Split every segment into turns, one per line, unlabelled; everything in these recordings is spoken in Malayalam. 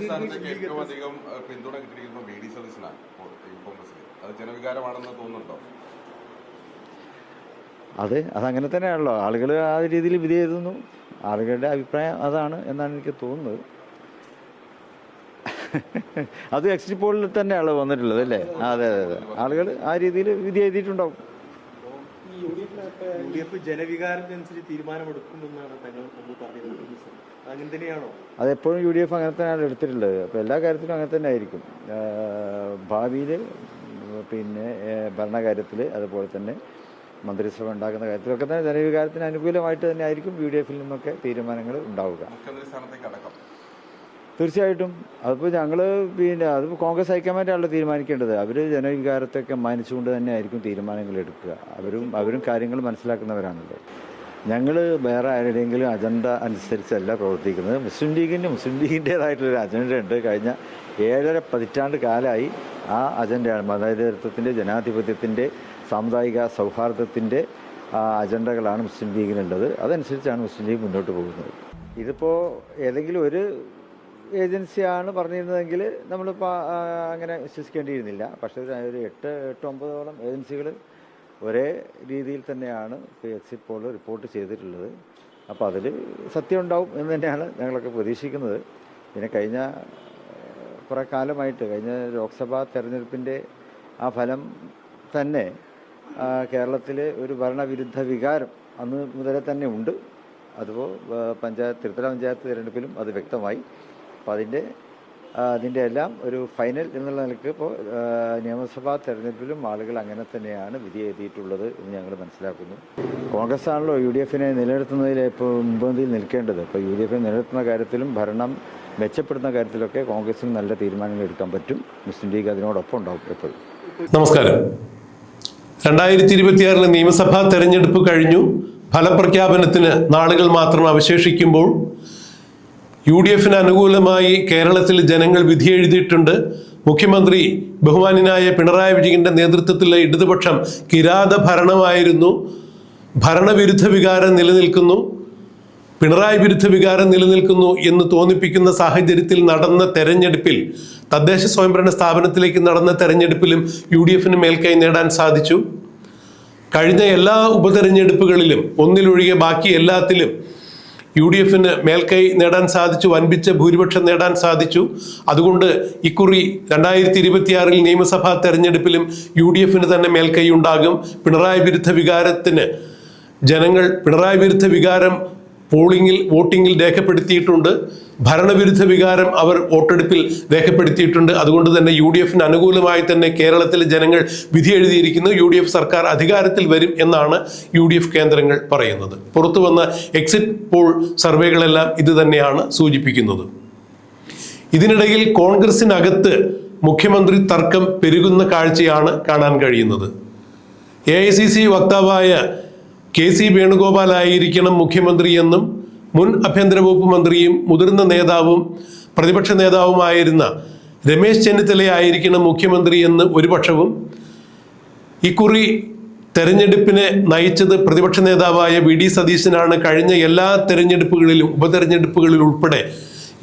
സ്ഥാനത്തേക്ക് ഏറ്റവും അധികം പിന്തുണ കിട്ടിയിരിക്കുന്ന VD സതീശനാണ് കോൺഗ്രസിൽ. അത് ജനവികാരമാണെന്ന് തോന്നുന്നുണ്ടോ?
അതങ്ങനെ തന്നെയാണല്ലോ. ആളുകൾ ആ രീതിയിൽ വിധി എഴുതുന്നു. ആളുകളുടെ അഭിപ്രായം അതാണ് എന്നാണ് എനിക്ക് തോന്നുന്നത്. അത് എക്സിറ്റ് പോളിൽ തന്നെയാണ് വന്നിട്ടുള്ളത് അല്ലേ? അതെ. ആളുകൾ ആ രീതിയിൽ വിധി എഴുതിയിട്ടുണ്ടാവും.
ജനവികാരത്തിനനുസരിച്ച് തീരുമാനമെടുക്കുമെന്നാണ് തങ്ങൾ പറഞ്ഞത്. അങ്ങനെ തന്നെയാണോ?
അതെപ്പോഴും UDF അങ്ങനെ തന്നെയാണ് എടുത്തിട്ടുള്ളത്. അപ്പോൾ എല്ലാ കാര്യത്തിലും അങ്ങനെ തന്നെ ആയിരിക്കും. ഭാവിയിൽ പിന്നെ ഭരണകാര്യത്തിൽ അതുപോലെ തന്നെ മന്ത്രിസഭ ഉണ്ടാക്കുന്ന കാര്യത്തിലൊക്കെ തന്നെ ജനവികാരത്തിന് അനുകൂലമായിട്ട് തന്നെ ആയിരിക്കും UDFൽ നിന്നൊക്കെ തീരുമാനങ്ങൾ ഉണ്ടാവുക. തീർച്ചയായിട്ടും. അതിപ്പോൾ ഞങ്ങൾ അതിപ്പോൾ കോൺഗ്രസ് ഹൈക്കമാൻഡാണല്ലോ തീരുമാനിക്കേണ്ടത്. അവർ ജനവികാരത്തൊക്കെ മാനിച്ചുകൊണ്ട് തന്നെ ആയിരിക്കും തീരുമാനങ്ങൾ എടുക്കുക. അവരും കാര്യങ്ങൾ മനസ്സിലാക്കുന്നവരാണല്ലോ. ഞങ്ങൾ വേറെ ആരുടെയെങ്കിലും അജണ്ട അനുസരിച്ചല്ല പ്രവർത്തിക്കുന്നത്. മുസ്ലിം ലീഗിൻ്റേതായിട്ടുള്ളൊരു അജണ്ട ഉണ്ട്. കഴിഞ്ഞ 7.5 പതിറ്റാണ്ട് കാലമായി ആ അജണ്ടയാണ് മതേതരത്വത്തിൻ്റെ, ജനാധിപത്യത്തിൻ്റെ, സാമുദായിക സൗഹാർദ്ദത്തിൻ്റെ അജണ്ടകളാണ് മുസ്ലിം ലീഗിനുള്ളത്. അതനുസരിച്ചാണ് മുസ്ലിം ലീഗ് മുന്നോട്ട് പോകുന്നത്. ഇതിപ്പോൾ ഏതെങ്കിലും ഒരു ഏജൻസിയാണ് പറഞ്ഞിരുന്നതെങ്കിൽ നമ്മളിപ്പോൾ അങ്ങനെ വിശ്വസിക്കേണ്ടിയിരുന്നില്ല. പക്ഷേ ഒരു 8-9 ഏജൻസികൾ ഒരേ രീതിയിൽ തന്നെയാണ് എക്സിറ്റ് പോൾ റിപ്പോർട്ട് ചെയ്തിട്ടുള്ളത്. അപ്പോൾ അതിൽ സത്യം ഉണ്ടാവും എന്ന് തന്നെയാണ് ഞങ്ങളൊക്കെ പ്രതീക്ഷിക്കുന്നത്. പിന്നെ കഴിഞ്ഞ കുറേ കാലമായിട്ട് കഴിഞ്ഞ ലോക്സഭാ തെരഞ്ഞെടുപ്പിൻ്റെ ആ ഫലം തന്നെ കേരളത്തിൽ ഒരു ഭരണവിരുദ്ധ വികാരം അന്ന് മുതലേ തന്നെ ഉണ്ട്. അതുപോലെ തിരുത്തല പഞ്ചായത്ത് തിരഞ്ഞെടുപ്പിലും അത് വ്യക്തമായി. അപ്പോൾ അതിൻ്റെ എല്ലാം ഒരു ഫൈനൽ എന്നുള്ള നിലയ്ക്ക് ഇപ്പോൾ നിയമസഭാ തെരഞ്ഞെടുപ്പിലും ആളുകൾ അങ്ങനെ തന്നെയാണ് വിധി എഴുതിയിട്ടുള്ളത് എന്ന് ഞങ്ങൾ മനസ്സിലാക്കുന്നു. കോൺഗ്രസ് ആണല്ലോ UDFനെ നിലനിർത്തുന്നതിൽ ഇപ്പോൾ മുൻപന്തിയിൽ നിൽക്കേണ്ടത്. ഇപ്പോൾ UDFനെ നിലനിർത്തുന്ന കാര്യത്തിലും ഭരണം മെച്ചപ്പെടുന്ന കാര്യത്തിലൊക്കെ കോൺഗ്രസിന് നല്ല തീരുമാനങ്ങൾ എടുക്കാൻ പറ്റും. മുസ്ലിം ലീഗ് അതിനോടൊപ്പം ഉണ്ടാവും എപ്പോഴും.
നമസ്കാരം. 2026 നിയമസഭാ തെരഞ്ഞെടുപ്പ് കഴിഞ്ഞു. ഫലപ്രഖ്യാപനത്തിന് നാളുകൾ മാത്രം അവശേഷിക്കുമ്പോൾ UDFന് അനുകൂലമായി കേരളത്തിൽ ജനങ്ങൾ വിധി എഴുതിയിട്ടുണ്ട്. മുഖ്യമന്ത്രി ബഹുമാന്യനായ പിണറായി വിജയന്റെ നേതൃത്വത്തിലുള്ള ഇടതുപക്ഷം കിരാത ഭരണമായിരുന്നു. ഭരണവിരുദ്ധ വികാരം നിലനിൽക്കുന്നു, പിണറായി വിരുദ്ധ വികാരം നിലനിൽക്കുന്നു എന്ന് തോന്നിപ്പിക്കുന്ന സാഹചര്യത്തിൽ നടന്ന തെരഞ്ഞെടുപ്പിൽ, തദ്ദേശ സ്വയംഭരണ സ്ഥാപനത്തിലേക്ക് നടന്ന തെരഞ്ഞെടുപ്പിലും UDFന് മേൽക്കൈ നേടാൻ സാധിച്ചു. കഴിഞ്ഞ എല്ലാ ഉപതെരഞ്ഞെടുപ്പുകളിലും ഒന്നിലൊഴികെ ബാക്കി എല്ലാത്തിലും UDFന് മേൽക്കൈ നേടാൻ സാധിച്ചു, വൻപിച്ച ഭൂരിപക്ഷം നേടാൻ സാധിച്ചു. അതുകൊണ്ട് ഇക്കുറി 2026 നിയമസഭാ തെരഞ്ഞെടുപ്പിലും UDFന് തന്നെ മേൽക്കൈ ഉണ്ടാകും. പിണറായി വിരുദ്ധ വികാരത്തിന് ജനങ്ങൾ പിണറായി വിരുദ്ധ വികാരം വോട്ടിങ്ങിൽ രേഖപ്പെടുത്തിയിട്ടുണ്ട്. ഭരണവിരുദ്ധ വികാരം അവർ വോട്ടെടുപ്പിൽ രേഖപ്പെടുത്തിയിട്ടുണ്ട്. അതുകൊണ്ട് തന്നെ UDFന് അനുകൂലമായി തന്നെ കേരളത്തിലെ ജനങ്ങൾ വിധി എഴുതിയിരിക്കുന്നു. UDF സർക്കാർ അധികാരത്തിൽ വരും എന്നാണ് UDF കേന്ദ്രങ്ങൾ പറയുന്നത്. പുറത്തു വന്ന എക്സിറ്റ് പോൾ സർവേകളെല്ലാം ഇത് തന്നെയാണ് സൂചിപ്പിക്കുന്നത്. ഇതിനിടയിൽ കോൺഗ്രസിനകത്ത് മുഖ്യമന്ത്രി തർക്കം പെരുകുന്ന കാഴ്ചയാണ് കാണാൻ കഴിയുന്നത്. AICC വക്താവായ KC വേണുഗോപാലായിരിക്കണം മുഖ്യമന്ത്രിയെന്നും മുൻ ആഭ്യന്തര വകുപ്പ് മന്ത്രിയും മുതിർന്ന നേതാവും പ്രതിപക്ഷ നേതാവുമായിരുന്ന രമേശ് ചെന്നിത്തലയായിരിക്കണം മുഖ്യമന്ത്രി എന്ന് ഒരു പക്ഷവും, ഇക്കുറി തെരഞ്ഞെടുപ്പിനെ നയിച്ചത് പ്രതിപക്ഷ നേതാവായ VD സതീശനാണ്. കഴിഞ്ഞ എല്ലാ തെരഞ്ഞെടുപ്പുകളിലും ഉപതെരഞ്ഞെടുപ്പുകളിൽ ഉൾപ്പെടെ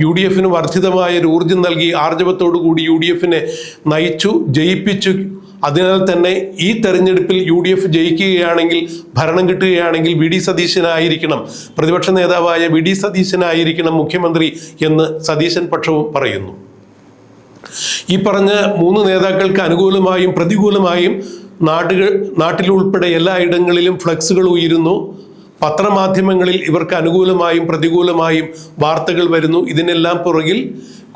UDFന് വർദ്ധിതമായ ഒരു ഊർജം നൽകി ആർജവത്തോടു കൂടി UDFനെ നയിച്ചു, ജയിപ്പിച്ചു. അതിനാൽ തന്നെ ഈ തെരഞ്ഞെടുപ്പിൽ UDF ജയിക്കുകയാണെങ്കിൽ, ഭരണം കിട്ടുകയാണെങ്കിൽ VD സതീശനായിരിക്കണം, പ്രതിപക്ഷ നേതാവായ VD സതീശനായിരിക്കണം മുഖ്യമന്ത്രി എന്ന് സതീശൻ പക്ഷവും പറയുന്നു. ഈ പറഞ്ഞ 3 നേതാക്കൾക്ക് അനുകൂലമായും പ്രതികൂലമായും നാട്ടിലുൾപ്പെടെ എല്ലായിടങ്ങളിലും ഫ്ലക്സുകൾ ഉയരുന്നു. പത്രമാധ്യമങ്ങളിൽ ഇവർക്ക് അനുകൂലമായും പ്രതികൂലമായും വാർത്തകൾ വരുന്നു. ഇതിനെല്ലാം പുറകിൽ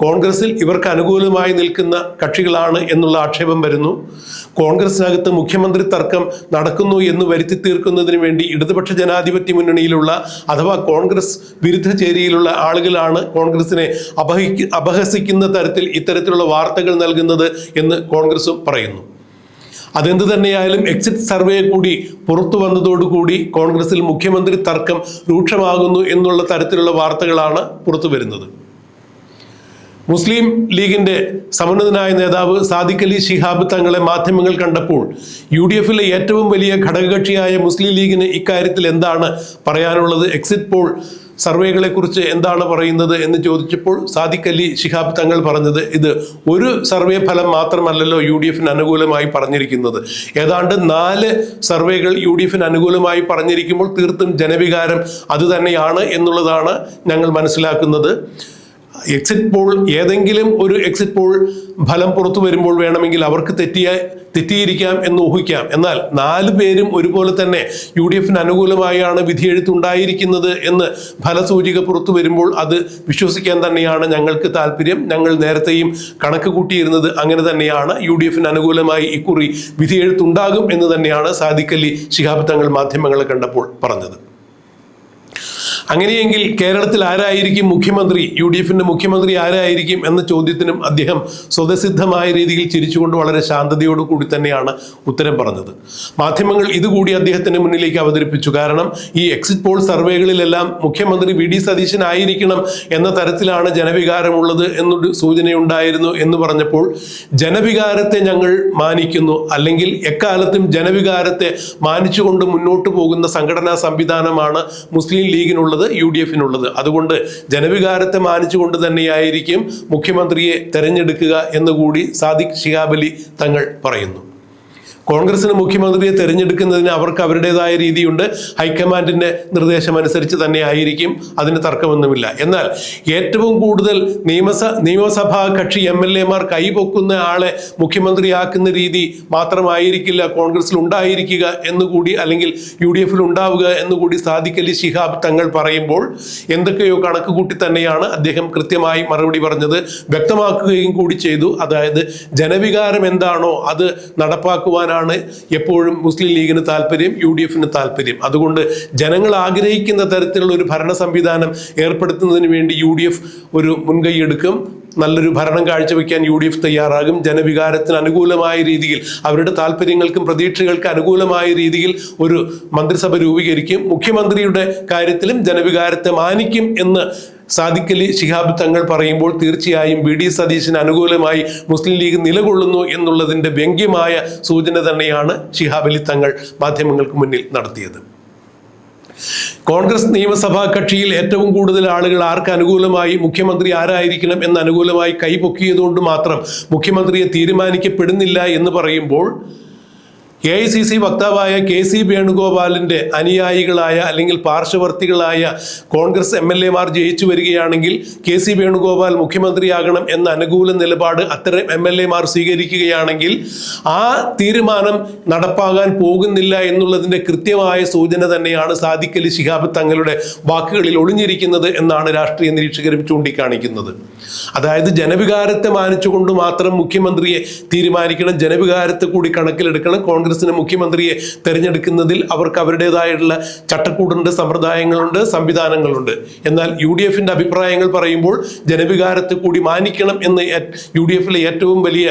കോൺഗ്രസിൽ ഇവർക്ക് അനുകൂലമായി നിൽക്കുന്ന കക്ഷികളാണ് എന്നുള്ള ആക്ഷേപം വരുന്നു. കോൺഗ്രസിനകത്ത് മുഖ്യമന്ത്രി തർക്കം നടക്കുന്നു എന്ന് വരുത്തി തീർക്കുന്നതിന് വേണ്ടി ഇടതുപക്ഷ ജനാധിപത്യ മുന്നണിയിലുള്ള അഥവാ കോൺഗ്രസ് വിരുദ്ധ ചേരിയിലുള്ള ആളുകളാണ് കോൺഗ്രസിനെ അപഹസിക്കുന്ന തരത്തിൽ ഇത്തരത്തിലുള്ള വാർത്തകൾ നൽകുന്നത് എന്ന് കോൺഗ്രസും പറയുന്നു. അതെന്ത് തന്നെയായാലും എക്സിറ്റ് സർവേ കൂടി പുറത്തു വന്നതോടുകൂടി കോൺഗ്രസിൽ മുഖ്യമന്ത്രി തർക്കം രൂക്ഷമാകുന്നു എന്നുള്ള തരത്തിലുള്ള വാർത്തകളാണ് പുറത്തു വരുന്നത്. മുസ്ലിം ലീഗിന്റെ സമന്നതനായ നേതാവ് സാദിഖ് അലി ശിഹാബ് തങ്ങളെ മാധ്യമങ്ങൾ കണ്ടപ്പോൾ UDFിലെ ഏറ്റവും വലിയ ഘടകകക്ഷിയായ മുസ്ലിം ലീഗിന് ഇക്കാര്യത്തിൽ എന്താണ് പറയാനുള്ളത്, എക്സിറ്റ് പോൾ സർവേകളെ കുറിച്ച് എന്താണ് പറയുന്നത് എന്ന് ചോദിച്ചപ്പോൾ സാദിഖ് അലി ശിഹാബ് തങ്ങൾ പറഞ്ഞത്, ഇത് ഒരു സർവേ ഫലം മാത്രമല്ലല്ലോ UDF അനുകൂലമായി പറഞ്ഞിരിക്കുന്നത്, ഏതാണ്ട് 4 സർവേകൾ UDF അനുകൂലമായി പറഞ്ഞിരിക്കുമ്പോൾ തീർത്തും ജനവികാരം അതുതന്നെയാണ് എന്നുള്ളതാണ് ഞങ്ങൾ മനസ്സിലാക്കുന്നത്. എക്സിറ്റ് പോൾ, ഏതെങ്കിലും ഒരു എക്സിറ്റ് പോൾ ഫലം പുറത്തു വരുമ്പോൾ വേണമെങ്കിൽ അവർക്ക് തെറ്റിയിരിക്കാം എന്ന് ഊഹിക്കാം. എന്നാൽ 4 പേരും ഒരുപോലെ തന്നെ UDF അനുകൂലമായാണ് വിധിയെഴുത്തുണ്ടായിരിക്കുന്നത് എന്ന് ഫലസൂചിക പുറത്തു വരുമ്പോൾ അത് വിശ്വസിക്കാൻ തന്നെയാണ് ഞങ്ങൾക്ക് താല്പര്യം. ഞങ്ങൾ നേരത്തെയും കണക്ക് കൂട്ടിയിരുന്നത് അങ്ങനെ തന്നെയാണ്. UDF അനുകൂലമായി ഇക്കുറി വിധിയെഴുത്തുണ്ടാകും എന്ന് തന്നെയാണ് സാദിഖ് അലി ശിഹാബ് തങ്ങൾ മാധ്യമങ്ങളെ കണ്ടപ്പോൾ പറഞ്ഞത്. അങ്ങനെയെങ്കിൽ കേരളത്തിൽ ആരായിരിക്കും മുഖ്യമന്ത്രി, UDF മുഖ്യമന്ത്രി ആരായിരിക്കും എന്ന ചോദ്യത്തിനും അദ്ദേഹം സ്വതസിദ്ധമായ രീതിയിൽ ചിരിച്ചുകൊണ്ട് വളരെ ശാന്തതയോടുകൂടി തന്നെയാണ് ഉത്തരം പറഞ്ഞത്. മാധ്യമങ്ങൾ ഇതുകൂടി അദ്ദേഹത്തിന് മുന്നിലേക്ക് അവതരിപ്പിച്ചു. കാരണം ഈ എക്സിറ്റ് പോൾ സർവേകളിലെല്ലാം മുഖ്യമന്ത്രി VD സതീശൻ ആയിരിക്കണം എന്ന തരത്തിലാണ് ജനവികാരമുള്ളത് എന്നൊരു സൂചനയുണ്ടായിരുന്നു എന്ന് പറഞ്ഞപ്പോൾ, ജനവികാരത്തെ ഞങ്ങൾ മാനിക്കുന്നു, അല്ലെങ്കിൽ എക്കാലത്തും ജനവികാരത്തെ മാനിച്ചുകൊണ്ട് മുന്നോട്ട് പോകുന്ന സംഘടനാ സംവിധാനമാണ് മുസ്ലിം ലീഗിനുള്ളത്, UDF അതുകൊണ്ട് ജനവികാരത്തെ മാനിച്ചുകൊണ്ട് തന്നെയായിരിക്കും മുഖ്യമന്ത്രിയെ തെരഞ്ഞെടുക്കുക എന്നുകൂടി സാദിഖ് ശിഹാബ് അലി തങ്ങൾ പറയുന്നു. കോൺഗ്രസിന് മുഖ്യമന്ത്രിയെ തെരഞ്ഞെടുക്കുന്നതിന് അവർക്ക് അവരുടേതായ രീതിയുണ്ട്. ഹൈക്കമാൻഡിന്റെ നിർദ്ദേശമനുസരിച്ച് തന്നെ ആയിരിക്കും, അതിന് തർക്കമൊന്നുമില്ല. എന്നാൽ ഏറ്റവും കൂടുതൽ നിയമസഭാ കക്ഷി MLA കൈപൊക്കുന്ന ആളെ മുഖ്യമന്ത്രിയാക്കുന്ന രീതി മാത്രമായിരിക്കില്ല കോൺഗ്രസിൽ ഉണ്ടായിരിക്കുക എന്നുകൂടി, അല്ലെങ്കിൽ UDF ഉണ്ടാവുക എന്നുകൂടി സാദിഖ് അലി ശിഹാബ് തങ്ങൾ പറയുമ്പോൾ എന്തൊക്കെയോ കണക്ക് കൂട്ടി തന്നെയാണ് അദ്ദേഹം കൃത്യമായി മറുപടി പറഞ്ഞത്, വ്യക്തമാക്കുകയും കൂടി ചെയ്തു. അതായത് ജനവികാരം എന്താണോ അത് നടപ്പാക്കുവാനാണ് എപ്പോഴും മുസ്ലിം ലീഗിന് താല്പര്യം, UDF താല്പര്യം. അതുകൊണ്ട് ജനങ്ങൾ ആഗ്രഹിക്കുന്ന തരത്തിലുള്ള ഒരു ഭരണ സംവിധാനം ഏർപ്പെടുത്തുന്നതിന് വേണ്ടി UDF ഒരു മുൻകൈ എടുക്കും. നല്ലൊരു ഭരണം കാഴ്ചവെക്കാൻ UDF തയ്യാറാകും. ജനവികാരത്തിന് അനുകൂലമായ രീതിയിൽ, അവരുടെ താല്പര്യങ്ങൾക്കും പ്രതീക്ഷകൾക്ക് അനുകൂലമായ രീതിയിൽ ഒരു മന്ത്രിസഭ രൂപീകരിക്കും. മുഖ്യമന്ത്രിയുടെ കാര്യത്തിലും ജനവികാരത്തെ മാനിക്കും എന്ന് സാദിഖ് അലി ശിഹാബ് തങ്ങൾ പറയുമ്പോൾ തീർച്ചയായും VD സതീശന് അനുകൂലമായി മുസ്ലിം ലീഗ് നിലകൊള്ളുന്നു എന്നുള്ളതിൻ്റെ വ്യംഗ്യമായ സൂചന തന്നെയാണ് ശിഹാബ് അലി തങ്ങൾ മാധ്യമങ്ങൾക്ക് മുന്നിൽ നടത്തിയത്. കോൺഗ്രസ് നിയമസഭാ കക്ഷിയിൽ ഏറ്റവും കൂടുതൽ ആളുകൾ ആർക്ക് അനുകൂലമായി, മുഖ്യമന്ത്രി ആരായിരിക്കണം എന്ന് അനുകൂലമായി കൈപൊക്കിയതുകൊണ്ട് മാത്രം മുഖ്യമന്ത്രിയെ തീരുമാനിക്കപ്പെടുന്നില്ല എന്ന് പറയുമ്പോൾ, AICC വക്താവായ KC വേണുഗോപാലിന്റെ അനുയായികളായ അല്ലെങ്കിൽ പാർശ്വവർത്തികളായ കോൺഗ്രസ് MLA ജയിച്ചു വരികയാണെങ്കിൽ KC വേണുഗോപാൽ മുഖ്യമന്ത്രിയാകണം എന്ന അനുകൂല നിലപാട് അത്തരം MLA സ്വീകരിക്കുകയാണെങ്കിൽ ആ തീരുമാനം നടപ്പാകാൻ പോകുന്നില്ല എന്നുള്ളതിന്റെ കൃത്യമായ സൂചന തന്നെയാണ് സാദിഖ് അലി ശിഹാബ് തങ്ങളുടെ വാക്കുകളിൽ ഒളിഞ്ഞിരിക്കുന്നത് എന്നാണ് രാഷ്ട്രീയ നിരീക്ഷകരും ചൂണ്ടിക്കാണിക്കുന്നത്. അതായത് ജനവികാരത്തെ മാനിച്ചുകൊണ്ട് മാത്രം മുഖ്യമന്ത്രിയെ തീരുമാനിക്കണം, ജനവികാരത്തെ കൂടി കണക്കിലെടുക്കണം. കോൺഗ്രസിന് മുഖ്യമന്ത്രിയെ തെരഞ്ഞെടുക്കുന്നതിൽ അവർക്ക് അവരുടേതായിട്ടുള്ള ചട്ടക്കൂടുണ്ട്, സമ്പ്രദായങ്ങളുണ്ട്, സംവിധാനങ്ങളുണ്ട്. എന്നാൽ UDF അഭിപ്രായങ്ങൾ പറയുമ്പോൾ ജനവികാരത്തെ കൂടി മാനിക്കണം എന്ന് UDF ഏറ്റവും വലിയ,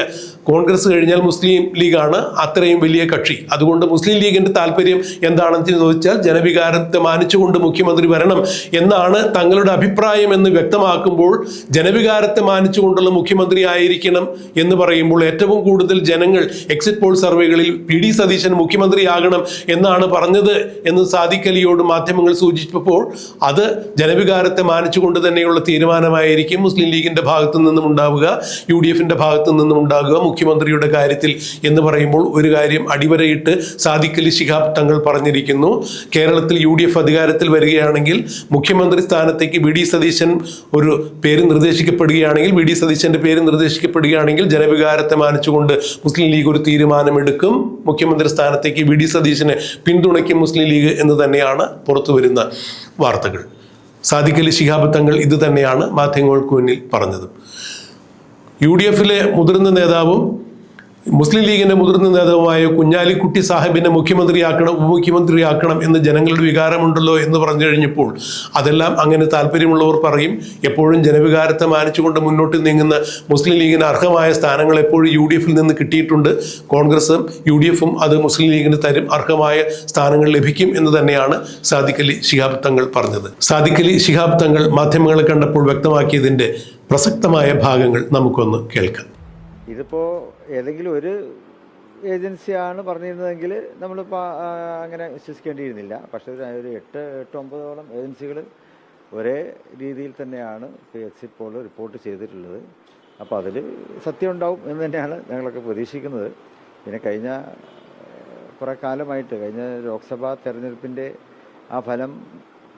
കോൺഗ്രസ് കഴിഞ്ഞാൽ മുസ്ലിം ലീഗാണ് അത്രയും വലിയ കക്ഷി. അതുകൊണ്ട് മുസ്ലിം ലീഗിന്റെ താല്പര്യം എന്താണെന്ന് ചോദിച്ചാൽ ജനവികാരത്തെ മാനിച്ചുകൊണ്ട് മുഖ്യമന്ത്രി വരണം എന്നാണ് തങ്ങളുടെ അഭിപ്രായം എന്ന് വ്യക്തമാക്കുമ്പോൾ, ജനവികാരത്തെ മാനിച്ചുകൊണ്ടുള്ള മുഖ്യമന്ത്രി ആയിരിക്കണം എന്ന് പറയുമ്പോൾ ഏറ്റവും കൂടുതൽ ജനങ്ങൾ എക്സിറ്റ് പോൾ സർവേകളിൽ VD സതീശൻ മുഖ്യമന്ത്രിയാകണം എന്നാണ് പറഞ്ഞത് എന്ന് സാദിഖ് അലിയോട് മാധ്യമങ്ങൾ സൂചിപ്പിച്ചപ്പോൾ, അത് ജനവികാരത്തെ മാനിച്ചുകൊണ്ട് തന്നെയുള്ള തീരുമാനമായിരിക്കും മുസ്ലിം ലീഗിന്റെ ഭാഗത്തു നിന്നും ഉണ്ടാവുക, UDF ഭാഗത്തു നിന്നും ഉണ്ടാകുക മുഖ്യമന്ത്രിയുടെ കാര്യത്തിൽ എന്ന് പറയുമ്പോൾ ഒരു കാര്യം അടിവരയിട്ട് സാദിഖ് അലി ശിഹാബ് തങ്ങൾ പറഞ്ഞിരിക്കുന്നു. കേരളത്തിൽ UDF അധികാരത്തിൽ വരികയാണെങ്കിൽ മുഖ്യമന്ത്രി സ്ഥാനത്തേക്ക് VD സതീശൻ ഒരു പേര് നിർദ്ദേശിക്കപ്പെടുകയാണെങ്കിൽ, VD സതീശന്റെ പേര് നിർദ്ദേശിക്കപ്പെടുകയാണെങ്കിൽ ജനവികാരത്തെ മാനിച്ചുകൊണ്ട് മുസ്ലിം ലീഗ് ഒരു തീരുമാനമെടുക്കും. മുഖ്യമന്ത്രി സ്ഥാനത്തേക്ക് VD സതീശനെ പിന്തുണയ്ക്കും മുസ്ലിം ലീഗ് എന്ന് തന്നെയാണ് പുറത്തു വരുന്ന വാർത്തകൾ. സാദിഖ് അലി ശിഹാബ് തങ്ങൾ ഇത് തന്നെയാണ് മാധ്യമങ്ങൾക്ക് മുന്നിൽ പറഞ്ഞത്. UDF മുതിർന്ന നേതാവും മുസ്ലിം ലീഗിന്റെ മുതിർന്ന നേതാവുമായ കുഞ്ഞാലിക്കുട്ടി സാഹിബിനെ മുഖ്യമന്ത്രിയാക്കണം, ഉപമുഖ്യമന്ത്രിയാക്കണം എന്ന് ജനങ്ങളുടെ വികാരമുണ്ടല്ലോ എന്ന് പറഞ്ഞു കഴിഞ്ഞപ്പോൾ അതെല്ലാം അങ്ങനെ താല്പര്യമുള്ളവർ പറയും. എപ്പോഴും ജനവികാരത്തെ മാനിച്ചുകൊണ്ട് മുന്നോട്ട് നീങ്ങുന്ന മുസ്ലിം ലീഗിന് അർഹമായ സ്ഥാനങ്ങൾ എപ്പോഴും UDF നിന്ന് കിട്ടിയിട്ടുണ്ട്. കോൺഗ്രസും UDF അത് മുസ്ലിം ലീഗിന് തരും, അർഹമായ സ്ഥാനങ്ങൾ ലഭിക്കും എന്ന് തന്നെയാണ് സാദിഖ് അലി ശിഹാബ് തങ്ങൾ പറഞ്ഞത്. സാദിഖ് അലി ശിഹാബ് തങ്ങൾ മാധ്യമങ്ങളെ കണ്ടപ്പോൾ വ്യക്തമാക്കിയതിന്റെ പ്രസക്തമായ ഭാഗങ്ങൾ നമുക്കൊന്ന് കേൾക്കാം.
ഇതിപ്പോൾ ഏതെങ്കിലും ഒരു ഏജൻസിയാണ് പറഞ്ഞിരുന്നതെങ്കിൽ നമ്മളിപ്പോൾ അങ്ങനെ വിശ്വസിക്കേണ്ടിയിരുന്നില്ല. പക്ഷേ ഒരു 8-9 ഏജൻസികൾ ഒരേ രീതിയിൽ തന്നെയാണ് എക്സിറ്റ് പോൾ റിപ്പോർട്ട് ചെയ്തിട്ടുള്ളത്. അപ്പോൾ അതിൽ സത്യം ഉണ്ടാവും എന്ന് തന്നെയാണ് ഞങ്ങളൊക്കെ പ്രതീക്ഷിക്കുന്നത്. പിന്നെ കഴിഞ്ഞ കുറേ കാലമായിട്ട് കഴിഞ്ഞ ലോക്സഭാ തെരഞ്ഞെടുപ്പിൻ്റെ ആ ഫലം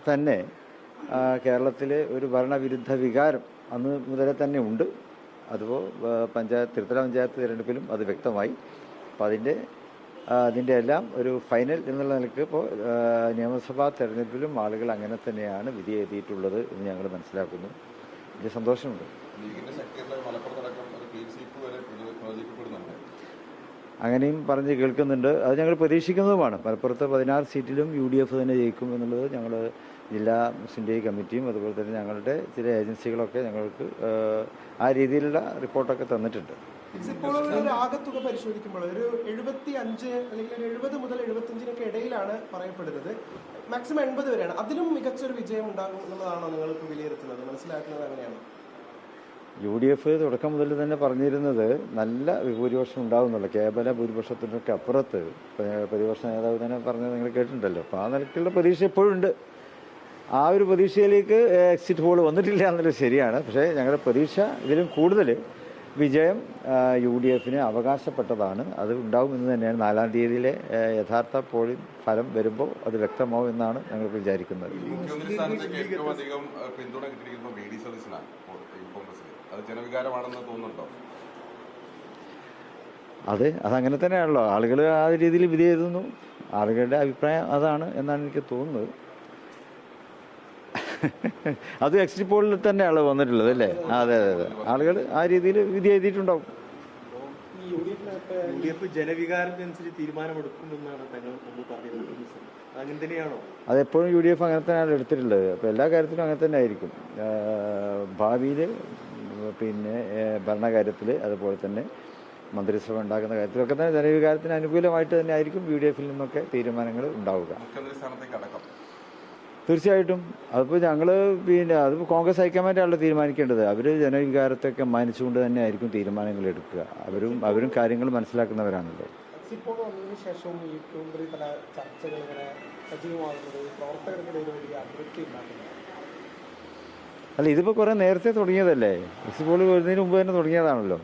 തന്നെ കേരളത്തിൽ ഒരു ഭരണവിരുദ്ധ വികാരം അന്ന് മുതലേ തന്നെ ഉണ്ട്. അതുപോലെ തിരുത്തല പഞ്ചായത്ത് തിരഞ്ഞെടുപ്പിലും അത് വ്യക്തമായി. അപ്പോൾ അതിൻ്റെ എല്ലാം ഒരു ഫൈനൽ എന്നുള്ള നിലയ്ക്ക് ഇപ്പോൾ നിയമസഭാ തെരഞ്ഞെടുപ്പിലും ആളുകൾ അങ്ങനെ തന്നെയാണ് വിധി എഴുതിയിട്ടുള്ളത് എന്ന് ഞങ്ങൾ മനസ്സിലാക്കുന്നു. വലിയ സന്തോഷമുണ്ട്. അങ്ങനെയും പറഞ്ഞ് കേൾക്കുന്നുണ്ട്. അത് ഞങ്ങൾ പ്രതീക്ഷിക്കുന്നതുമാണ്. മലപ്പുറത്ത് 16 സീറ്റിലും UDF തന്നെ ജയിക്കും എന്നുള്ളത് ഞങ്ങൾ ജില്ലാ മുസ്ലിം ലീഗ് കമ്മിറ്റിയും അതുപോലെ തന്നെ ഞങ്ങളുടെ ചില ഏജൻസികളൊക്കെ ഞങ്ങൾക്ക് ആ രീതിയിലുള്ള റിപ്പോർട്ടൊക്കെ തന്നിട്ടുണ്ട്.
ഇപ്പോൾ ഒരു ആകത്തുക പരിശോധിക്കുമ്പോൾ ഒരു 75 അല്ലെങ്കിൽ 70 മുതൽ 75 ഇടയിലാണ് പറയപ്പെടുന്നത്. മാക്സിമം 80 വരെയാണ്. അതിലും മികച്ചൊരു വിജയം ഉണ്ടാകും എന്നുള്ളതാണോ നിങ്ങൾക്ക് വിലയിരുത്തുന്നത്, മനസ്സിലാക്കുന്നത് അങ്ങനെയാണോ?
UDF തുടക്കം മുതൽ തന്നെ പറഞ്ഞിരുന്നത് നല്ല ഭൂരിപക്ഷം ഉണ്ടാകുന്നുള്ളൂ. കേവല ഭൂരിപക്ഷത്തിനൊക്കെ അപ്പുറത്ത് പ്രതിപക്ഷ നേതാവ് തന്നെ പറഞ്ഞത് നിങ്ങൾ കേട്ടിട്ടുണ്ടല്ലോ. അപ്പോൾ ആ നിലയ്ക്കുള്ള പ്രതീക്ഷ എപ്പോഴും ഉണ്ട്. ആ ഒരു പ്രതീക്ഷയിലേക്ക് എക്സിറ്റ് പോൾ വന്നിട്ടില്ല എന്നുള്ളത് ശരിയാണ്. പക്ഷേ ഞങ്ങളുടെ പ്രതീക്ഷ ഇതിലും കൂടുതൽ വിജയം UDFന് അവകാശപ്പെട്ടതാണ്. അത് ഉണ്ടാകുമെന്ന് തന്നെയാണ് 4-ാം തീയതിയിലെ യഥാർത്ഥ പോളിംഗ് ഫലം വരുമ്പോൾ അത് വ്യക്തമാവും എന്നാണ് ഞങ്ങൾ വിചാരിക്കുന്നത്.
ഏറ്റവും അധികം പിന്തുണ കിട്ടിയിരിക്കുന്നത് VD സതീശനാണ് കോൺഗ്രസിൽ. അത് ജനവികാരമാണെന്ന് തോന്നുന്നുണ്ടോ?
അതങ്ങനെ തന്നെയാണല്ലോ. ആളുകൾ ആ രീതിയിൽ വിധി എഴുതുന്നു. ആളുകളുടെ അഭിപ്രായം അതാണ് എന്നാണ് എനിക്ക് തോന്നുന്നത്. അത് എക്സിറ്റ് പോളിൽ തന്നെയാണ് വന്നിട്ടുള്ളത് അല്ലേ? അതെ. ആളുകൾ ആ രീതിയിൽ വിധി എഴുതിയിട്ടുണ്ടാവും.
UDF ജനവികാരത്തിനനുസരിച്ച് തീരുമാനമെടുക്കുമെന്നാണ് തങ്ങൾ മുമ്പ് പറഞ്ഞത്. അങ്ങനെ തന്നെയാണോ?
അതെപ്പോഴും UDF അങ്ങനെ തന്നെയാണ് എടുത്തിട്ടുള്ളത്. അപ്പോൾ എല്ലാ കാര്യത്തിലും അങ്ങനെ തന്നെ ആയിരിക്കും. ഭാവിയിൽ പിന്നെ ഭരണകാര്യത്തിൽ അതുപോലെ തന്നെ മന്ത്രിസഭ ഉണ്ടാക്കുന്ന കാര്യത്തിലൊക്കെ തന്നെ ജനവികാരത്തിന് അനുകൂലമായിട്ട് തന്നെ ആയിരിക്കും UDFൽ നിന്നൊക്കെ തീരുമാനങ്ങൾ ഉണ്ടാവുക. തീർച്ചയായിട്ടും. അതിപ്പോൾ ഞങ്ങൾ അതിപ്പോൾ കോൺഗ്രസ് ഹൈക്കമാൻഡാണല്ലോ തീരുമാനിക്കേണ്ടത്. അവർ ജനവികാരത്തെയൊക്കെ മാനിച്ചുകൊണ്ട് തന്നെ ആയിരിക്കും തീരുമാനങ്ങൾ എടുക്കുക. അവരും കാര്യങ്ങൾ മനസ്സിലാക്കുന്നവരാണല്ലോ.
ഇപ്പോൾ വന്നതിന് ശേഷം ഈ മുഖ്യമന്ത്രി പല ചർച്ചകൾ ഇങ്ങനെ സജീവമാകുന്നത് പ്രവർത്തകർക്കിടയിൽ വലിയ അതൃപ്തി ഉണ്ടാക്കുന്നത്.
അല്ല, ഇതിപ്പോൾ കുറേ നേരത്തെ തുടങ്ങിയതല്ലേ? എക്സിറ്റ് പോൾ വരുന്നതിന് മുമ്പ് തന്നെ തുടങ്ങിയതാണല്ലോ.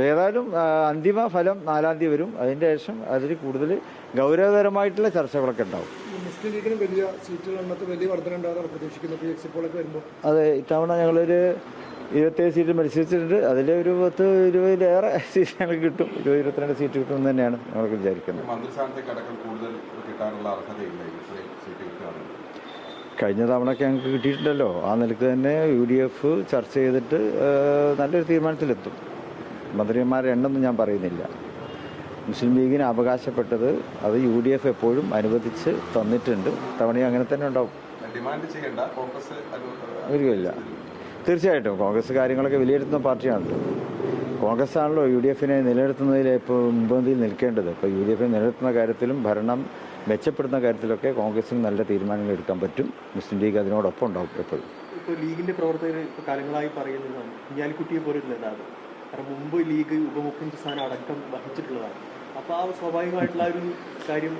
ഏതായാലും അന്തിമ ഫലം 4-ാം തീയതി വരും. അതിൻ്റെ ശേഷം അതിൽ കൂടുതൽ ഗൗരവതരമായിട്ടുള്ള ചർച്ചകളൊക്കെ ഉണ്ടാവും.
മുസ്ലിം ലീഗിന് വലിയ സീറ്റുകൾ എണ്ണത്തിൽ വലിയ വർധന ഉണ്ടാകുന്ന പ്രതീക്ഷിക്കുന്നത് എക്സിറ്റ് പോളൊക്കെ വരുമ്പോൾ.
അതെ, ഇത്തവണ ഞങ്ങളൊരു 27 സീറ്റ് മത്സരിച്ചിട്ടുണ്ട്. അതിൽ ഒരു 10-20 സീറ്റ് ഞങ്ങൾക്ക് കിട്ടും. 22 സീറ്റ് കിട്ടുമെന്ന് തന്നെയാണ് ഞങ്ങൾക്ക് വിചാരിക്കുന്നത്. കഴിഞ്ഞ തവണയൊക്കെ ഞങ്ങൾക്ക് കിട്ടിയിട്ടുണ്ടല്ലോ. ആ നിലക്ക് തന്നെ UDF ചർച്ച ചെയ്തിട്ട് നല്ലൊരു തീരുമാനത്തിലെത്തും. മന്ത്രിമാരുടെ എണ്ണൊന്നും ഞാൻ പറയുന്നില്ല. മുസ്ലിം ലീഗിന് അവകാശപ്പെട്ടത് അത് UDF എപ്പോഴും അനുവദിച്ച് തന്നിട്ടുണ്ട്. തവണയും അങ്ങനെ തന്നെ ഉണ്ടാവും. ഒരിക്കലില്ല. തീർച്ചയായിട്ടും കോൺഗ്രസ് കാര്യങ്ങളൊക്കെ വിലയിരുത്തുന്ന പാർട്ടിയാണല്ലോ. കോൺഗ്രസ് ആണല്ലോ UDFനെ നിലനിർത്തുന്നതിൽ ഇപ്പോൾ മുൻപന്തിയിൽ നിൽക്കേണ്ടത്. ഇപ്പോൾ UDFനെ നിലനിർത്തുന്ന കാര്യത്തിലും ഭരണം മെച്ചപ്പെടുന്ന കാര്യത്തിലൊക്കെ കോൺഗ്രസിന് നല്ല തീരുമാനങ്ങൾ എടുക്കാൻ പറ്റും. മുസ്ലിം ലീഗ് അതിനോടൊപ്പം ഉണ്ടാവും എപ്പോഴും.
ഇപ്പോൾ ലീഗിന്റെ പ്രവർത്തകർ കാലങ്ങളായി പറയുന്നതാണ് കുഞ്ഞാലിക്കുട്ടിയെ പോലെ ഒരു നേതാവ്. കാരണം മുമ്പ് ലീഗ് ഉപമുഖ്യമന്ത്രി സ്ഥാനം അടക്കം വഹിച്ചിട്ടുള്ളതാണ്. അപ്പോൾ ആ സ്വാഭാവികമായിട്ടുള്ള ഒരു കാര്യം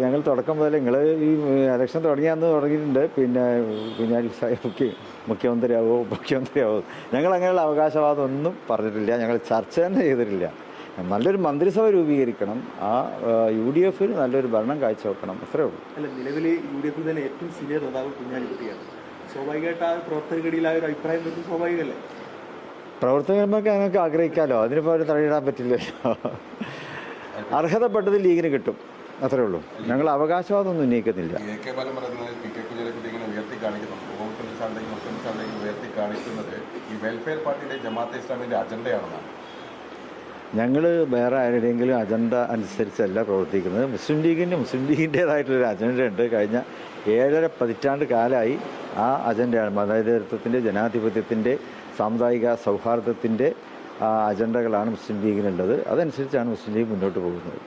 ഞങ്ങൾ തുടക്കം മുതൽ നിങ്ങൾ ഈ ഇലക്ഷൻ തുടങ്ങിയാന്ന് തുടങ്ങിയിട്ടുണ്ട്. പിന്നെ കുഞ്ഞാലി മുഖ്യമന്ത്രിയാവോ ഉപമുഖ്യമന്ത്രിയാവോ ഞങ്ങൾ അങ്ങനെയുള്ള അവകാശവാദം ഒന്നും പറഞ്ഞിട്ടില്ല. ഞങ്ങൾ ചർച്ച തന്നെ ചെയ്തിട്ടില്ല. നല്ലൊരു മന്ത്രിസഭ രൂപീകരിക്കണം. ആ UDFന് നല്ലൊരു ഭരണം കാഴ്ചവെക്കണം. അത്രേ ഉള്ളൂ.
അല്ല, നിലവിൽ UDFിൽ തന്നെ ഏറ്റവും സീനിയർ നേതാവ് കുഞ്ഞാലിക്കുട്ടിയാണ്. സ്വാഭാവികമായിട്ട് ആ പ്രവർത്തകർക്കിടയിൽ ആ ഒരു അഭിപ്രായം വരുന്നത് സ്വാഭാവികമല്ലേ?
പ്രവർത്തകന്മാർക്ക് അങ്ങനെയൊക്കെ ആഗ്രഹിക്കാമല്ലോ. അതിനിപ്പോൾ അവർ തടയിടാൻ പറ്റില്ലല്ലോ. അർഹതപ്പെട്ടത് ലീഗിന് കിട്ടും. അത്രേ ഉള്ളൂ. ഞങ്ങൾ അവകാശവാദമൊന്നും ഉന്നയിക്കുന്നില്ല. ഞങ്ങൾ വേറെ ആരുടെയെങ്കിലും അജണ്ട അനുസരിച്ചല്ല പ്രവർത്തിക്കുന്നത്. മുസ്ലിം ലീഗിൻ്റേതായിട്ടുള്ളൊരു അജണ്ട ഉണ്ട്. കഴിഞ്ഞ 7.5 പതിറ്റാണ്ട് കാലമായി ആ അജണ്ടയാണ്. മതേതരത്വത്തിൻ്റെ, ജനാധിപത്യത്തിൻ്റെ, സാമുദായിക സൗഹാർദ്ദത്തിൻ്റെ അജണ്ടകളാണ് മുസ്ലിം ലീഗിനുള്ളത്. അതനുസരിച്ചാണ് മുസ്ലിം ലീഗ് മുന്നോട്ട് പോകുന്നത്.